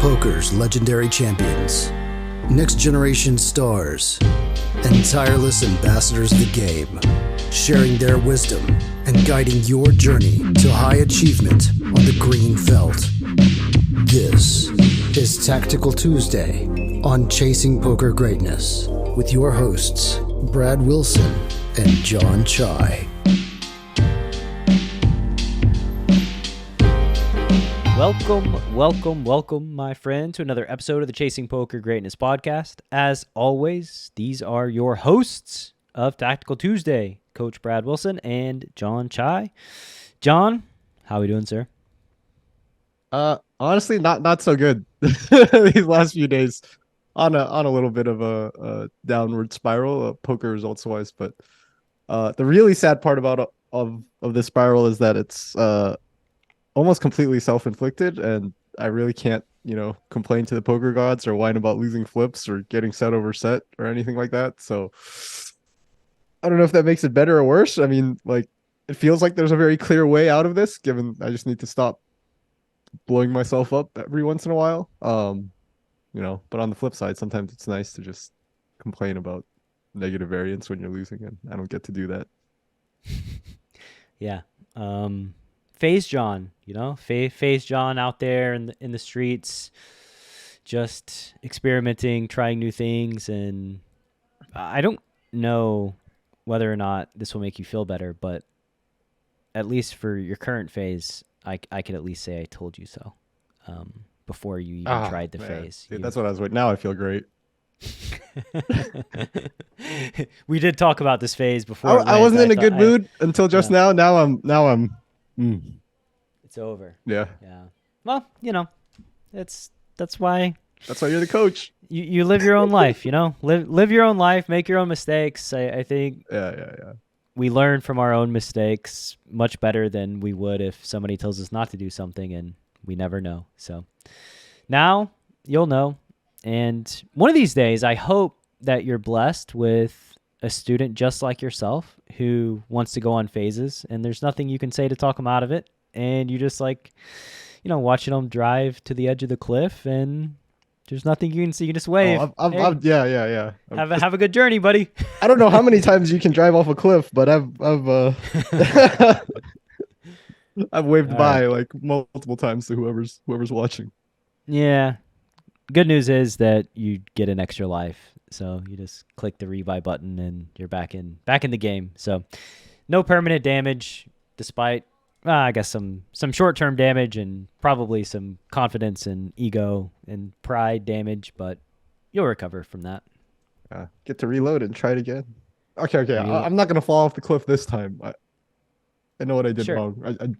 Poker's legendary champions, next generation stars, and tireless ambassadors of the game, sharing their wisdom and guiding your journey to high achievement on the green felt. This is Tactical Tuesday on Chasing Poker Greatness with your hosts, Brad Wilson and John Chai. Welcome, my friend, to another episode of the Chasing Poker Greatness podcast. As always, these are your hosts of Tactical Tuesday, Coach Brad Wilson and John Chai. John, how are we doing, sir? Honestly, not so good these last few days. On a little bit of a downward spiral, poker results wise. But the really sad part about of this spiral is that it's almost completely self-inflicted, and I really can't, complain to the poker gods or whine about losing flips or getting set over set or anything like that. So I don't know if that makes it better or worse. I mean, like, it feels like there's a very clear way out of this, given I just need to stop blowing myself up every once in a while. But on the flip side, sometimes it's nice to just complain about negative variance when you're losing, and I don't get to do that. Yeah. Phase John, Phase John out there in the streets, just experimenting, trying new things. And I don't know whether or not this will make you feel better, but at least for your current phase, I could at least say I told you so before you even tried the phase. Dude, that's what I was waiting. Now I feel great. We did talk about this phase before. I wasn't in a good mood until just now. Now I'm. It's over. Yeah. Well, that's why. That's why you're the coach. You live your own life. Live your own life. Make your own mistakes. I think. Yeah. We learn from our own mistakes much better than we would if somebody tells us not to do something, and we never know. So now you'll know. And one of these days, I hope that you're blessed with a student just like yourself who wants to go on phases, and there's nothing you can say to talk them out of it. And you just watching them drive to the edge of the cliff, and there's nothing you can see. You can just wave. Yeah. Have a good journey, buddy. I don't know how many times you can drive off a cliff, but I've I've waved by like multiple times to whoever's watching. Yeah. Good news is that you get an extra life. So you just click the rebuy button and you're back in the game. So no permanent damage, despite I guess some short-term damage and probably some confidence and ego and pride damage, but you'll recover from that. Get to reload and try it again. Okay. I'm not gonna fall off the cliff this time. I know what I did wrong.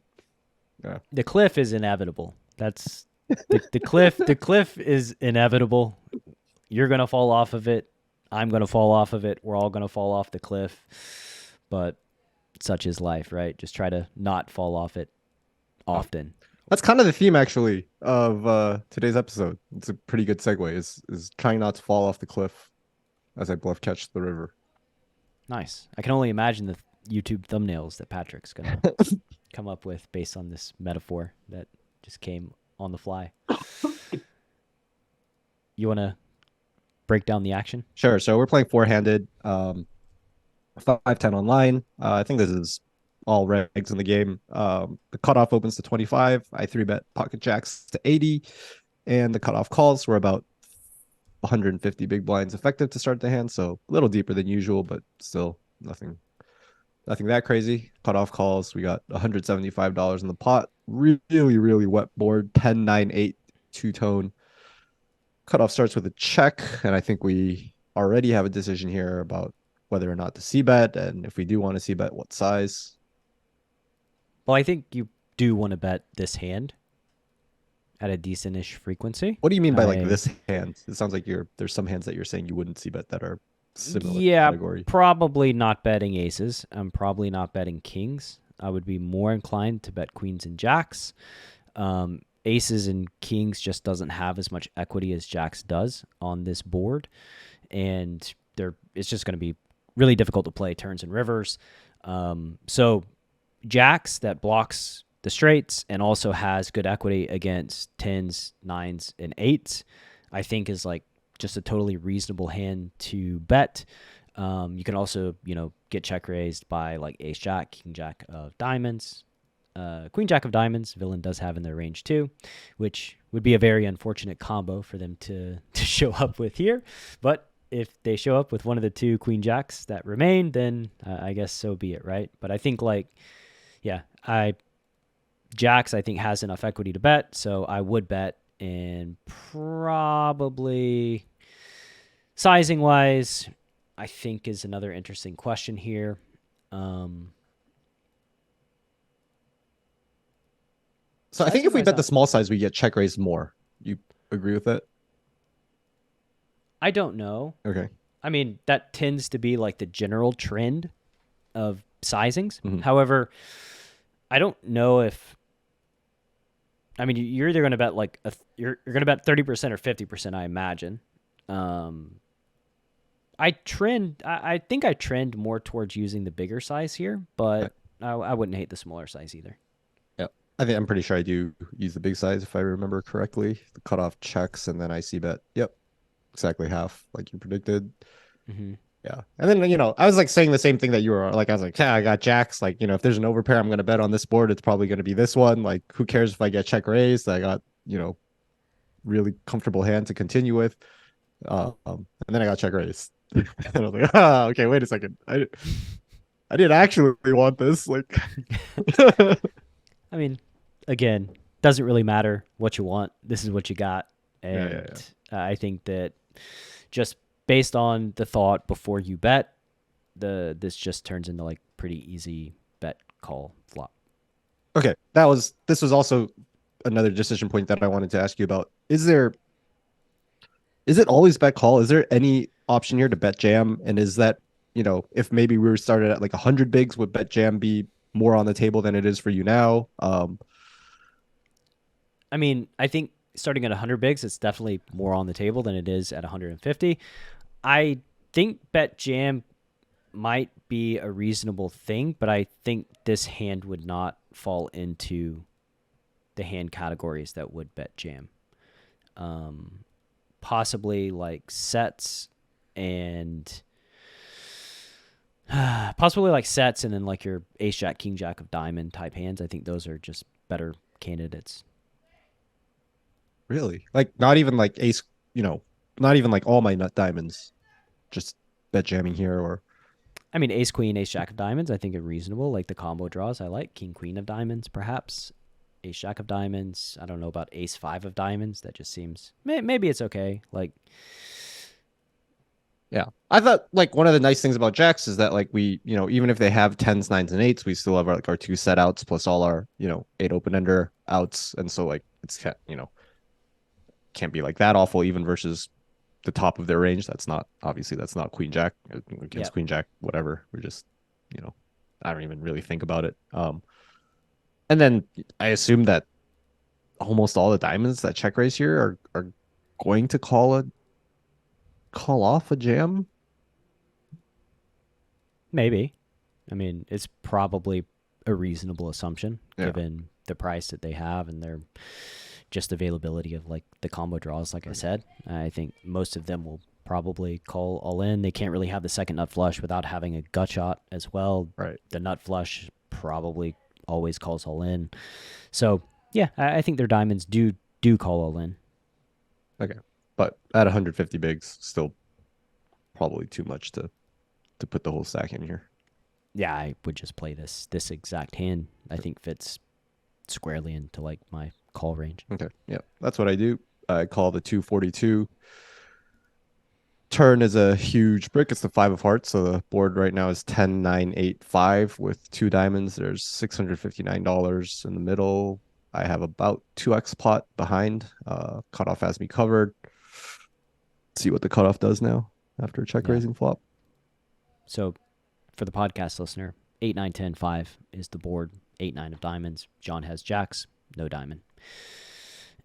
Yeah. The cliff is inevitable. That's the cliff. The cliff is inevitable. You're gonna fall off of it. I'm gonna fall off of it. We're all gonna fall off the cliff. But such is life, right? Just try to not fall off it often. That's kind of the theme, actually, of today's episode. It's a pretty good segue. Is trying not to fall off the cliff as I bluff catch the river. Nice. I can only imagine the YouTube thumbnails that Patrick's gonna come up with based on this metaphor that just came on the fly. You want to break down the action? Sure. So we're playing four-handed, 5-10 online. I think this is all regs in the game. The cutoff opens to 25. I 3-bet pocket jacks to 80, and the cutoff calls were about 150 big blinds effective to start the hand, so a little deeper than usual, but still nothing that crazy. Cutoff calls, we got $175 in the pot. Really wet board. 10-9-8 two-tone. Cutoff starts with a check, and I think we already have a decision here about whether or not to c-bet, and if we do want to c-bet, what size. Well, I think you do want to bet this hand at a decent-ish frequency. What do you mean by like this hand? It sounds like there's some hands that you're saying you wouldn't c-bet that are similar category. Probably not betting aces. I'm probably not betting kings. I would be more inclined to bet queens and jacks. Aces and kings just doesn't have as much equity as jacks does on this board, and it's just going to be really difficult to play turns and rivers. So jacks that blocks the straights and also has good equity against 10s, 9s, and 8s, I think is like just a totally reasonable hand to bet. You can also, get check raised by like ace jack, king jack of diamonds, queen jack of diamonds. Villain does have in their range too, which would be a very unfortunate combo for them to show up with here. But if they show up with one of the two queen jacks that remain, then I guess so be it, right? But I think jacks I think has enough equity to bet, so I would bet, and probably sizing wise, I think is another interesting question here. So I think if we bet the small size, we get check raised more. You agree with that? I don't know. Okay. I mean, that tends to be like the general trend of sizings. Mm-hmm. However, I don't know if, I mean, you're either going to bet like you're going to bet 30% or 50%, I imagine. I think I trend more towards using the bigger size here, but I wouldn't hate the smaller size either. Yeah, I'm pretty sure I do use the big size if I remember correctly. The cutoff checks and then I see bet. Yep, exactly half like you predicted. Mm-hmm. Yeah, and then I was like saying the same thing that you were like. I was like, yeah, I got jacks. Like if there's an overpair, I'm gonna bet on this board. It's probably gonna be this one. Like who cares if I get check raised? I got really comfortable hand to continue with. And then I got check raised. And I was like, okay, wait a second. I didn't actually want this. Like, I mean, again, doesn't really matter what you want. This is what you got, and I think that just based on the thought before you bet, this just turns into like pretty easy bet call flop. Okay, this was also another decision point that I wanted to ask you about. Is it always bet call? Is there any option here to bet jam? And is that, if maybe we were started at like 100 bigs, would bet jam be more on the table than it is for you now? I mean, I think starting at 100 bigs, it's definitely more on the table than it is at 150. I think bet jam might be a reasonable thing, but I think this hand would not fall into the hand categories that would bet jam. Possibly like sets and then like your ace jack, king jack of diamond type hands. I think those are just better candidates. Really? Like not even like ace, not even like all my nut diamonds, just bet jamming here or. I mean, ace queen, ace jack of diamonds, I think are reasonable. Like the combo draws, I like king queen of diamonds, perhaps. Ace jack of diamonds. I don't know about ace five of diamonds. That just seems maybe it's okay. Like, yeah, I thought like one of the nice things about jacks is that like we, even if they have 10s, 9s, and 8s, we still have our two set outs plus all our 8 open ender outs, and so like it's can't be like that awful even versus the top of their range. That's not queen jack against queen jack. Whatever. We're just I don't even really think about it. And then I assume that almost all the diamonds that check raise here are going to call off a jam. maybe. I mean, it's probably a reasonable assumption given the price that they have and their just availability of like the combo draws. Like I said, I think most of them will probably call all in. They can't really have the second nut flush without having a gut shot as well. Right. The nut flush probably always calls all in. So yeah, I think their diamonds do call all in. Okay. But at 150 bigs, still probably too much to put the whole stack in here. Yeah, I would just play this exact hand. I think fits squarely into like my call range. Okay. Yeah. That's what I do. I call the 242. Turn is a huge brick. It's the 5 of hearts. So the board right now is 10, 9, 8, 5 with 2 diamonds. There's $659 in the middle. I have about 2x pot behind. Cutoff has me covered. See what the cutoff does now after a check raising flop. So for the podcast listener, 8, 9, 10, 5 is the board. 8, 9 of diamonds. John has jacks, no diamond.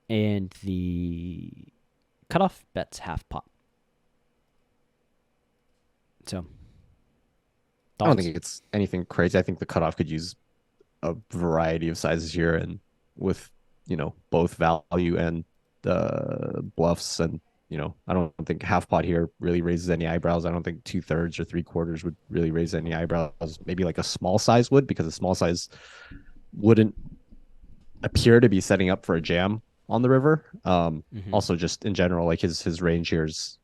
And the cutoff bets half pot. So, I don't think it's anything crazy. I think the cutoff could use a variety of sizes here, and with both value and bluffs, and I don't think half pot here really raises any eyebrows. I don't think 2/3 or 3/4 would really raise any eyebrows. Maybe like a small size would, because a small size wouldn't appear to be setting up for a jam on the river. Also just in general, like his range here is,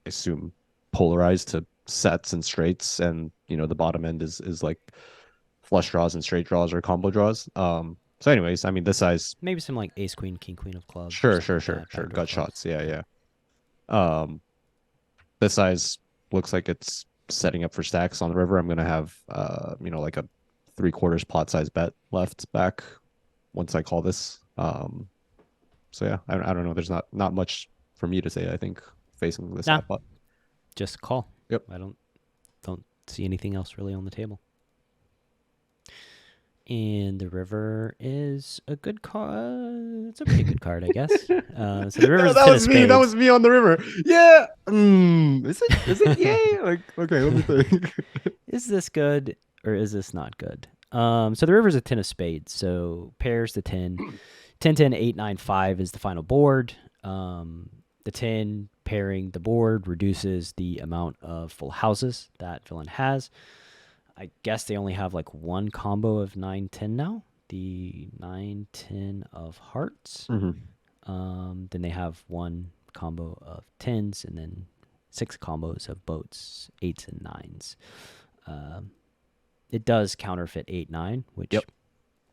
I assume, polarized to sets and straights, and the bottom end is like flush draws and straight draws or combo draws. So anyways, I mean, this size, Maybe some like ace queen, king queen of clubs. sure, Something sure, like sure, that, sure, backdoor gut clubs. shots, yeah, yeah. This size looks like it's setting up for stacks on the river. I'm gonna have like a 3/4 pot size bet left back once I call this. So yeah, I don't know. There's not much for me to say, I think, facing this Nah, half pot. just call. Yep. I don't see anything else really on the table. And the river is a good card. It's a pretty good card, I guess. So the river's that a 10 of was me. That spades. was me on the river. Yeah. Is it? Is it? Yay. Like, okay, let me think. Is this good or is this not good? So the river's a 10 of spades. So pairs the 10. 10, 10, 8, 9, 5 is the final board. The 10 pairing the board reduces the amount of full houses that villain has. I guess they only have like one combo of 9, 10 now. The 9, 10 of hearts. Then they have one combo of 10s and then 6 combos of boats, 8s and 9s. It does counterfeit 8, 9, which Yep.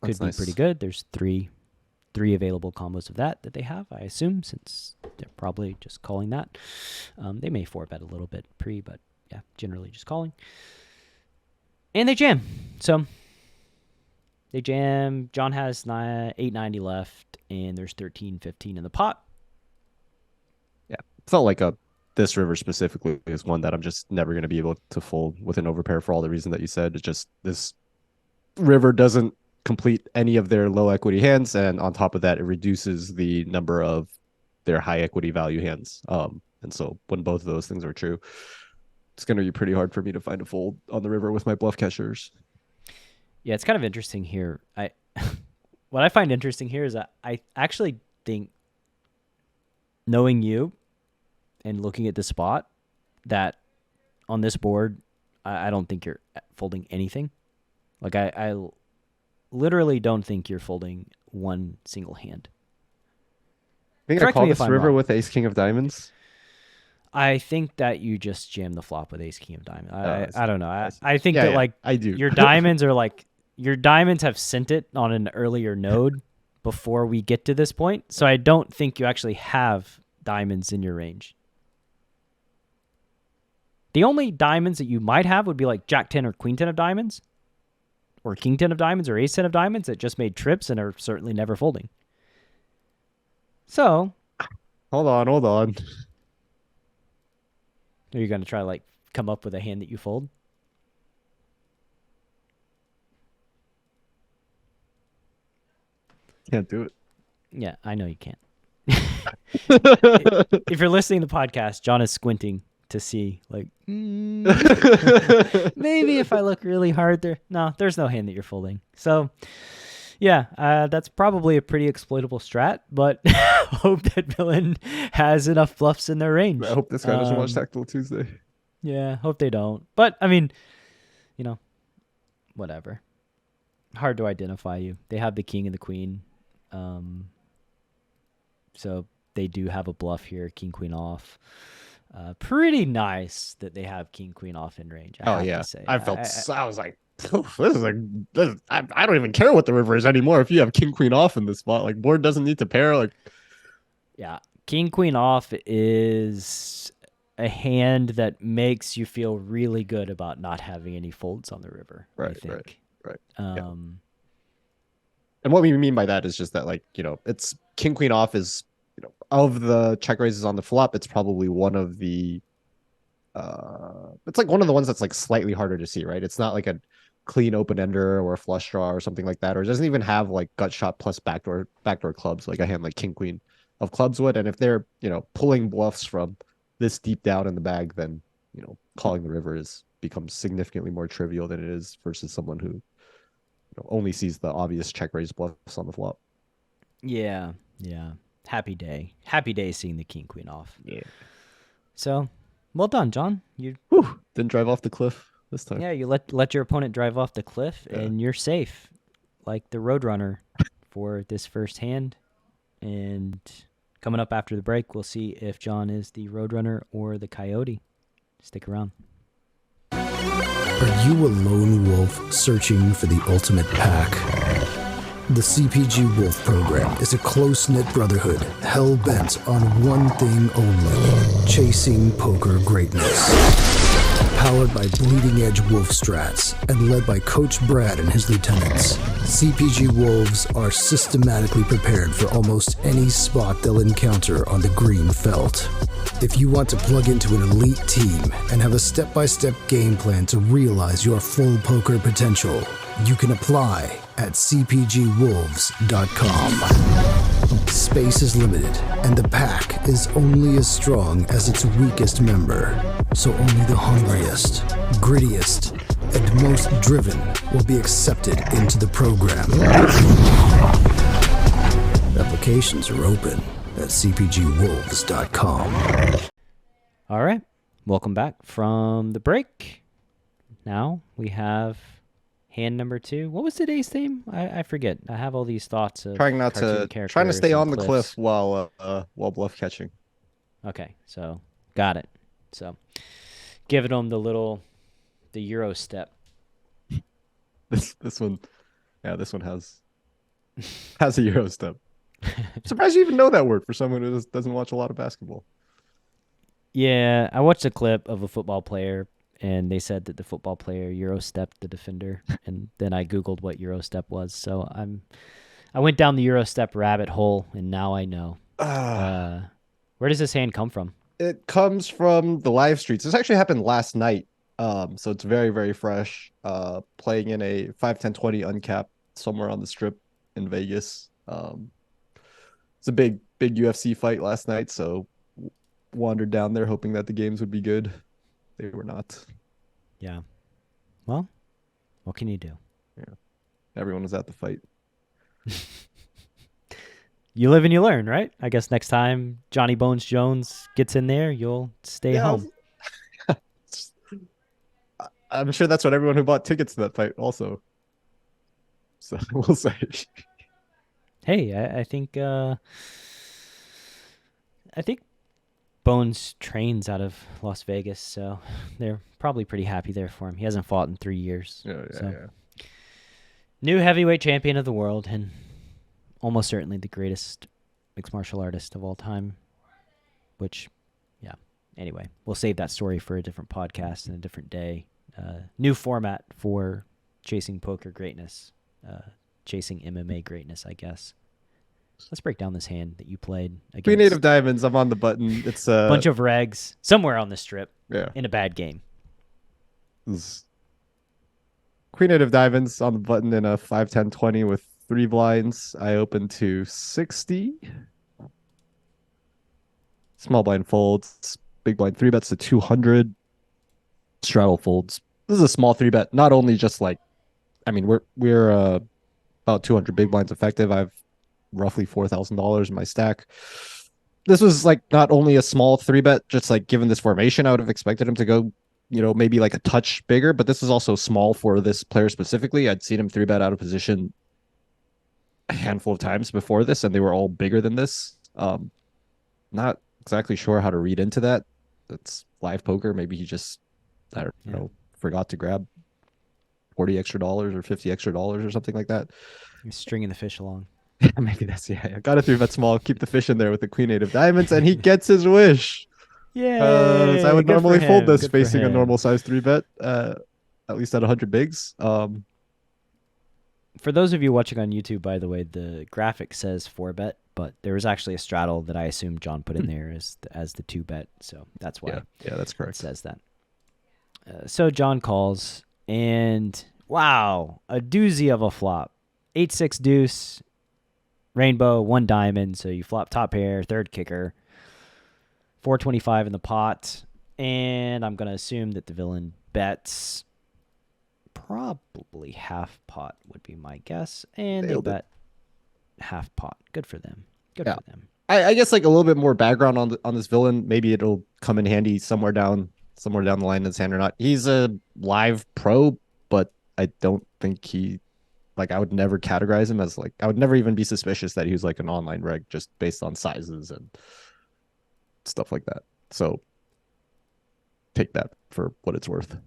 could That's be nice. pretty good. There's three available combos of that they have, I assume, since they're probably just calling that. They may 4-bet a little bit pre, but yeah, generally just calling. And they jam. So they jam. John has 890 left, and there's 13-15 in the pot. Yeah, felt like this river specifically is one that I'm just never going to be able to fold with an overpair for all the reason that you said. It's just this river doesn't complete any of their low equity hands, and on top of that, it reduces the number of their high equity value hands. And so when both of those things are true, it's going to be pretty hard for me to find a fold on the river with my bluff catchers. Yeah, it's kind of interesting here. What I find interesting here is that I actually think, knowing you and looking at the spot, that on this board, I don't think you're folding anything. Like I literally don't think you're folding one single hand. I think I Correct call me if this I'm river wrong. with ace king of diamonds. I think that you just jam the flop with ace king of diamonds. I don't know. I think Yeah, that yeah, like I do. your diamonds are like your diamonds have sent it on an earlier node before we get to this point. So I don't think you actually have diamonds in your range. The only diamonds that you might have would be like Jack 10 or Queen 10 of diamonds, or King 10 of diamonds, or Ace 10 of diamonds that just made trips and are certainly never folding. So, Hold on. are you going to try to like come up with a hand that you fold? Can't do it. Yeah, I know you can't. If you're listening to the podcast, John is squinting to see, like, maybe if I look really hard there. No, there's no hand that you're folding. So, yeah, that's probably a pretty exploitable strat, but hope that villain has enough bluffs in their range. I hope this guy doesn't watch Tactical Tuesday. Yeah, hope they don't. But, I mean, whatever. Hard to identify you. They have the king and the queen. So they do have a bluff here, king, queen off. Pretty nice that they have king, queen off in range. I have to say. I was like, I don't even care what the river is anymore. If you have king queen off in this spot, like, board doesn't need to pair. Like, yeah, king, queen off is a hand that makes you feel really good about not having any folds on the river. I think. Right. Yeah. And what we mean by that is just that, like, it's king queen off is, of the check raises on the flop, it's probably one of the it's like one of the ones that's like slightly harder to see, right? It's not like a clean open ender or a flush draw or something like that, or it doesn't even have like gut shot plus backdoor clubs like a hand like king queen of clubs would. And if they're pulling bluffs from this deep down in the bag, then calling the river becomes significantly more trivial than it is versus someone who only sees the obvious check raise bluffs on the flop. Yeah. Happy day seeing the king queen off. Yeah. So, well done, John. You Didn't drive off the cliff this time. Yeah, you let your opponent drive off the cliff, Yeah. and you're safe, like the Roadrunner, for this first hand. And coming up after the break, we'll see if John is the Roadrunner or the Coyote. Stick around. Are you a lone wolf searching for the ultimate pack? The CPG Wolf program is a close-knit brotherhood hell-bent on one thing only: chasing poker greatness. Powered by bleeding-edge wolf strats and led by Coach Brad and his lieutenants, CPG Wolves are systematically prepared for almost any spot they'll encounter on the green felt. If you want to plug into an elite team and have a step-by-step game plan to realize your full poker potential, you can apply at cpgwolves.com. Space is limited, and the pack is only as strong as its weakest member. So only the hungriest, grittiest, and most driven will be accepted into the program. Applications are open at cpgwolves.com. All right, welcome back from the break. Now we have hand number 2. What was today's theme? I forget. I have all these thoughts of Trying to stay on the cliff while bluff catching. Okay, so got it. So giving them the Euro step. This one has a Euro step. I'm surprised you even know that word for someone who doesn't watch a lot of basketball. Yeah, I watched a clip of a football player, and they said that the football player Euro stepped the defender, and then I Googled what Euro step was. So I went down the Euro step rabbit hole, and now I know. Where does this hand come from? It comes from the live streets. This actually happened last night. So it's very, very fresh. Playing in a 5-10-20 uncapped somewhere on the strip in Vegas. It's a big UFC fight last night, so wandered down there hoping that the games would be good. They were not. Yeah. Well, what can you do? Yeah. Everyone was at the fight. You live and you learn, right? I guess next time Johnny Bones Jones gets in there, you'll stay home. I'm sure that's what everyone who bought tickets to that fight also. So we'll say. Hey, I think Bones trains out of Las Vegas, so they're probably pretty happy there for him. He hasn't fought in 3 years. Yeah. New heavyweight champion of the world, and almost certainly the greatest mixed martial artist of all time. Which, yeah. Anyway, we'll save that story for a different podcast and a different day. New format for chasing poker greatness, chasing MMA greatness, I guess. Let's break down this hand that you played against. Queen 8 of diamonds. I'm on the button. It's a bunch of regs somewhere on the strip. Yeah. In a bad game. Queen 8 of diamonds on the button in a 5-10-20 with 3 blinds. I open to 60. Small blind folds. Big blind 3 bets to 200. Straddle folds. This is a small 3 bet. Not only just like, I mean, we're about 200 big blinds effective. I've roughly $4,000 in my stack. This was like not only a small 3 bet, just like given this formation, I would have expected him to go, maybe like a touch bigger, but this is also small for this player specifically. I'd seen him 3 bet out of position a handful of times before this, and they were all bigger than this. Not exactly sure how to read into that. It's live poker. Maybe he just, I don't know, forgot to grab $40 extra or $50 extra or something like that. You're stringing the fish along. Maybe that's I got a 3 bet small, keep the fish in there with the Queen 8 of diamonds, and he gets his wish. Yeah, I would normally fold this facing a normal size 3 bet, at least at 100 bigs. For those of you watching on YouTube, by the way, the graphic says 4 bet, but there was actually a straddle that I assume John put in there as the 2 bet, so that's why. Yeah, that's correct. It says that. So John calls, and wow, a doozy of a flop. 8-6 deuce. Rainbow, 1 diamond, so you flop top pair, 3rd kicker, 425 in the pot, and I'm going to assume that the villain bets probably half pot would be my guess, and Nailed they it. bet half pot. Good for them. Good Yeah. for them. I guess like a little bit more background on this villain. Maybe it'll come in handy somewhere down the line in his hand or not. He's a live pro, but I don't think he like I would never categorize him as like I would never even be suspicious that he was like an online reg just based on sizes and stuff like that. So take that for what it's worth.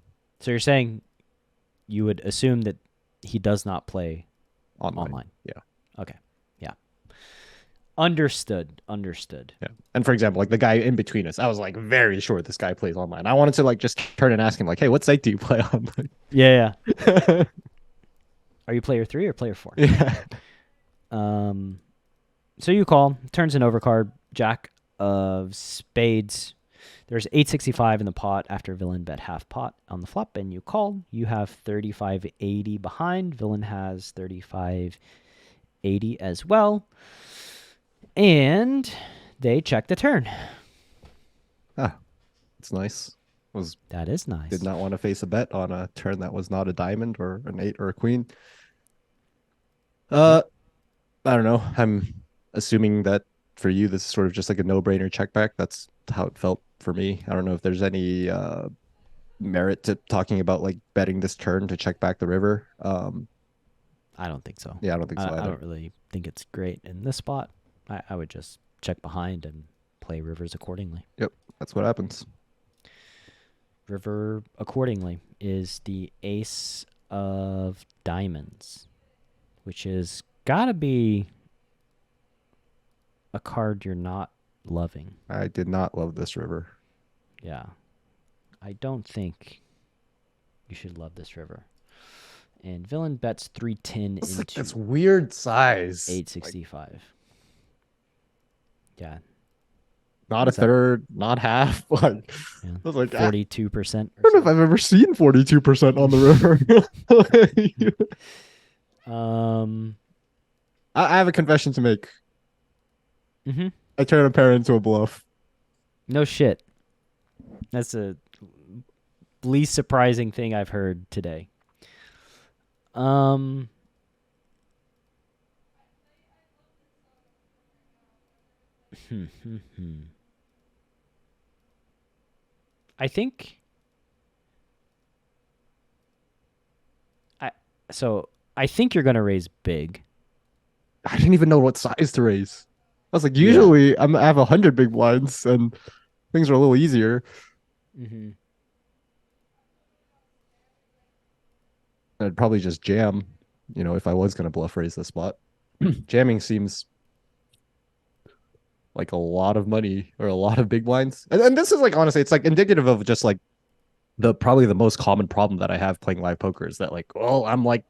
So you're saying you would assume that he does not play online. Yeah. Okay. Yeah. Understood. Yeah. And for example, like the guy in between us, I was like very sure this guy plays online. I wanted to like just turn and ask him like, hey, what site do you play on? Yeah. Are you player 3 or player 4? Yeah. So you call, turns an overcard, jack of spades. There's 865 in the pot after villain bet half pot on the flop, and you call. You have 3580 behind. Villain has 3580 as well. And they check the turn. Ah, it's nice. That is nice. Did not want to face a bet on a turn that was not a diamond or an 8 or a queen. I don't know. I'm assuming that for you, this is sort of just like a no-brainer check back. That's how it felt for me. I don't know if there's any merit to talking about like betting this turn to check back the river. I don't think so. Yeah, I don't think so I either. don't really think it's great in this spot. I would just check behind and play rivers accordingly. Yep, that's what happens. River accordingly is the ace of diamonds, which is gotta be a card you're not loving. I did not love this river. Yeah. I don't think you should love this river. And villain bets 310 It's into like this weird size. 865. Yeah. Not a third, not half. Like Yeah. I was like, 42%. I don't know if I've ever seen 42% on the river. I have a confession to make. Mm-hmm. I turn a pair into a bluff. No shit. That's the least surprising thing I've heard today. I think I think you're gonna raise big. I didn't even know what size to raise. I was like, usually I have 100 big blinds and things are a little easier. Mm-hmm. I'd probably just jam, if I was going to bluff raise the spot. Jamming seems like a lot of money or a lot of big blinds. And this is like, honestly, it's like indicative of just like probably the most common problem that I have playing live poker is that like, well, I'm like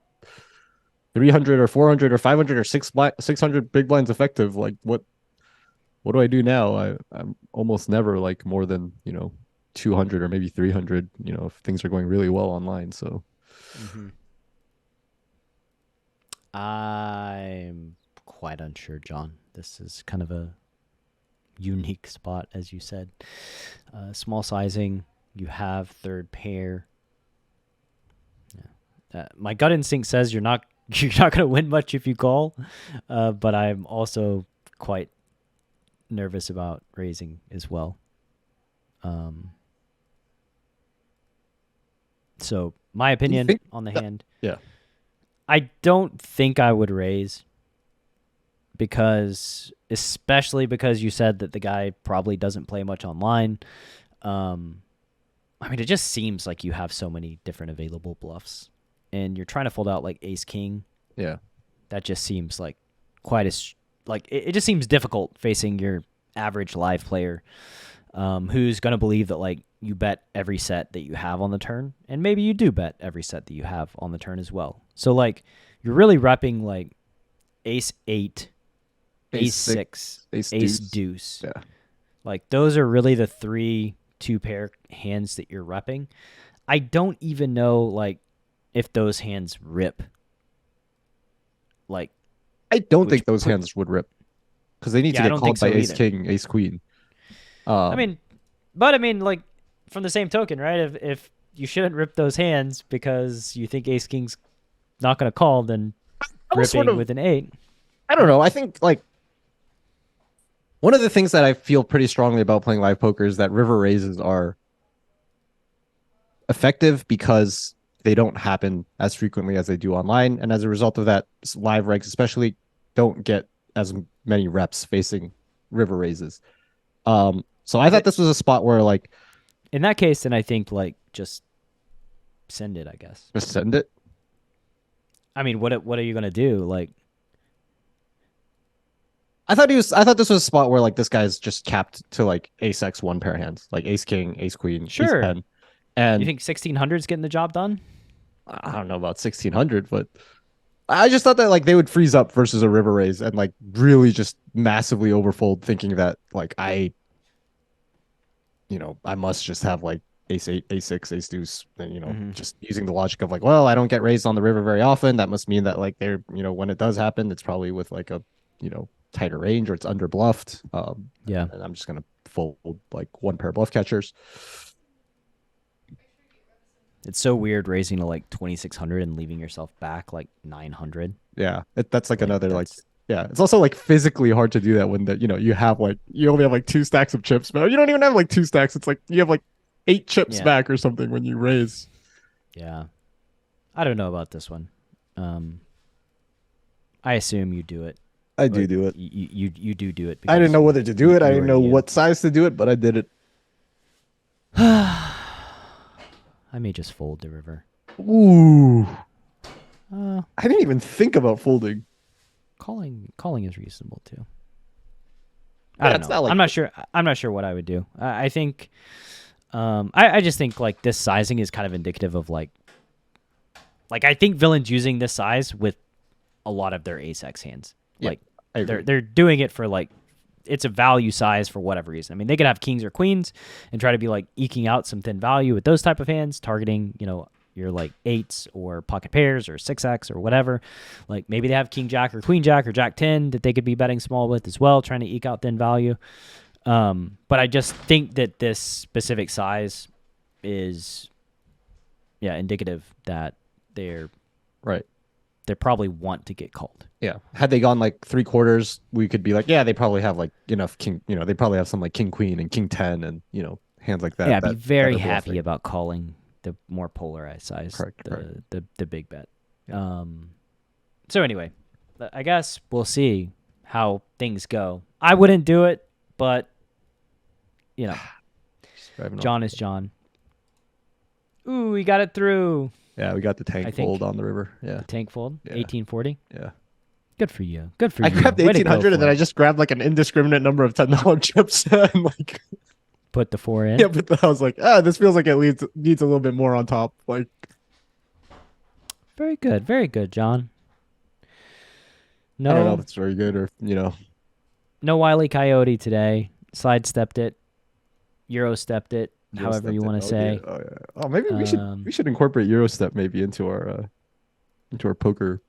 300 or 400 or 500 or 600 big blinds effective. Like what do I do now? I'm almost never like more than, 200 or maybe 300, if things are going really well online. So I'm quite unsure, John. This is kind of a unique spot, as you said. Small sizing. You have third pair. Yeah. My gut instinct says you're not going to win much if you call, but I'm also quite nervous about raising as well. So my opinion on the hand. Yeah. I don't think I would raise especially because you said that the guy probably doesn't play much online. I mean, it just seems like you have so many different available bluffs and you're trying to fold out like ace king. Yeah. That just seems like it just seems difficult facing your average live player who's going to believe that like you bet every set that you have on the turn, and maybe you do bet every set that you have on the turn as well. So like you're really repping like ace 8, ace 6, ace deuce. Yeah. Like those are really the 3 2-pair hands that you're repping. I don't even know like if those hands rip. Like I don't think those hands would rip because they need to get called by ace king, ace queen. I mean, like from the same token, right? If you shouldn't rip those hands because you think ace king's not going to call, then I was ripping with an 8. I don't know. I think like one of the things that I feel pretty strongly about playing live poker is that river raises are effective because they don't happen as frequently as they do online, and as a result of that, live regs especially don't get as many reps facing river raises. So I thought this was a spot where, like, in that case, then I think like just send it. I guess just send it. I mean, what are you gonna do? Like, I thought this was a spot where like this guy's just capped to like ace x 1 pair hands, like ace king, ace queen, sure. ace 10. And you think 1600 is getting the job done? I don't know about 1600, but I just thought that like they would freeze up versus a river raise and like really just massively overfold, thinking that like I must just have like ace 8, ace 6, ace deuce, and just using the logic of like, well, I don't get raised on the river very often. That must mean that like they're, when it does happen, it's probably with like a, tighter range or it's under bluffed. Yeah. And I'm just going to fold like 1 pair bluff catchers. It's so weird raising to like 2600 and leaving yourself back like 900. Yeah. That's like another like, yeah, it's also like physically hard to do that when you have like, you only have like 2 stacks of chips, but you don't even have like 2 stacks. It's like you have like 8 chips back or something when you raise. Yeah. I don't know about this one. I assume you do it. I do it. You do it. I didn't know whether to do it. I didn't know what size to do it, but I did it. I may just fold the river. Ooh. I didn't even think about folding. Calling is reasonable too. I don't know. I'm not sure. I'm not sure what I would do. I think. I just think like this sizing is kind of indicative of like I think villains using this size with a lot of their ace x hands. Yeah, like they're doing it for like it's a value size for whatever reason. I mean, they could have kings or queens and try to be like eking out some thin value with those type of hands, targeting your like 8s or pocket pairs or 6x or whatever. Like maybe they have king jack or queen jack or jack 10 that they could be betting small with as well, trying to eke out thin value. But I just think that this specific size is, indicative that they're right. They probably want to get called. Yeah. Had they gone like 3/4, we could be like, yeah, they probably have like enough king. They probably have some like king queen and king 10 and hands like that. Yeah, I'd be very happy about calling the more polarized size, correct. the big bet. Yeah. So anyway, I guess we'll see how things go. I wouldn't do it, but John is John. Ooh, we got it through. Yeah, we got the tank fold on the river. Yeah, the tank fold. Yeah. 1840. Yeah. Good for you. Good for you. I grabbed 1800 and then I just grabbed like an indiscriminate number of $10 chips and like put the 4 in. Yeah, but I was like, this feels like it needs a little bit more on top. Like, very good, John. No, I don't know if it's very good or no Wile E. Coyote today. Sidestepped it, Euro-stepped it, however you want to say. Yeah. Oh, maybe we should incorporate Eurostep maybe into our poker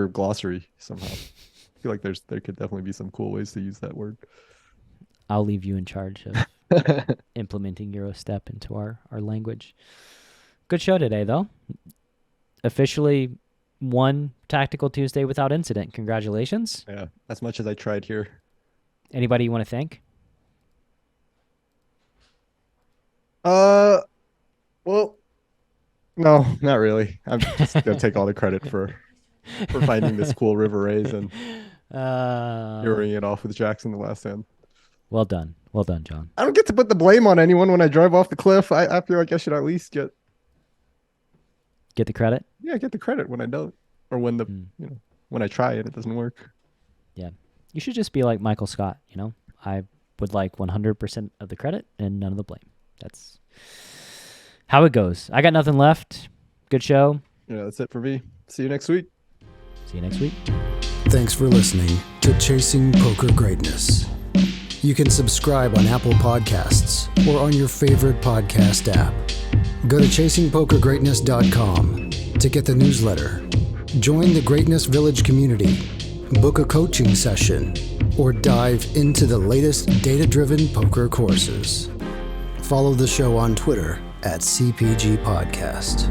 glossary somehow. I feel like there could definitely be some cool ways to use that word. I'll leave you in charge of implementing Eurostep into our language. Good show today, though. Officially one Tactical Tuesday without incident. Congratulations. Yeah, as much as I tried here. Anybody you want to thank? Well, no, not really. I'm just gonna take all the credit for finding this cool river raise and mirroring it off with Jackson the last hand. Well done, John. I don't get to put the blame on anyone when I drive off the cliff. I feel like I should at least get the credit. Yeah, get the credit when I don't, or when when I try and it doesn't work. Yeah, you should just be like Michael Scott. I would like 100% of the credit and none of the blame. That's how it goes. I got nothing left. Good show. Yeah, that's it for me. See you next week. Thanks for listening to Chasing Poker Greatness. You can subscribe on Apple Podcasts or on your favorite podcast app. Go to chasingpokergreatness.com to get the newsletter. Join the Greatness Village community, book a coaching session, or dive into the latest data-driven poker courses. Follow the show on Twitter at CPG Podcast.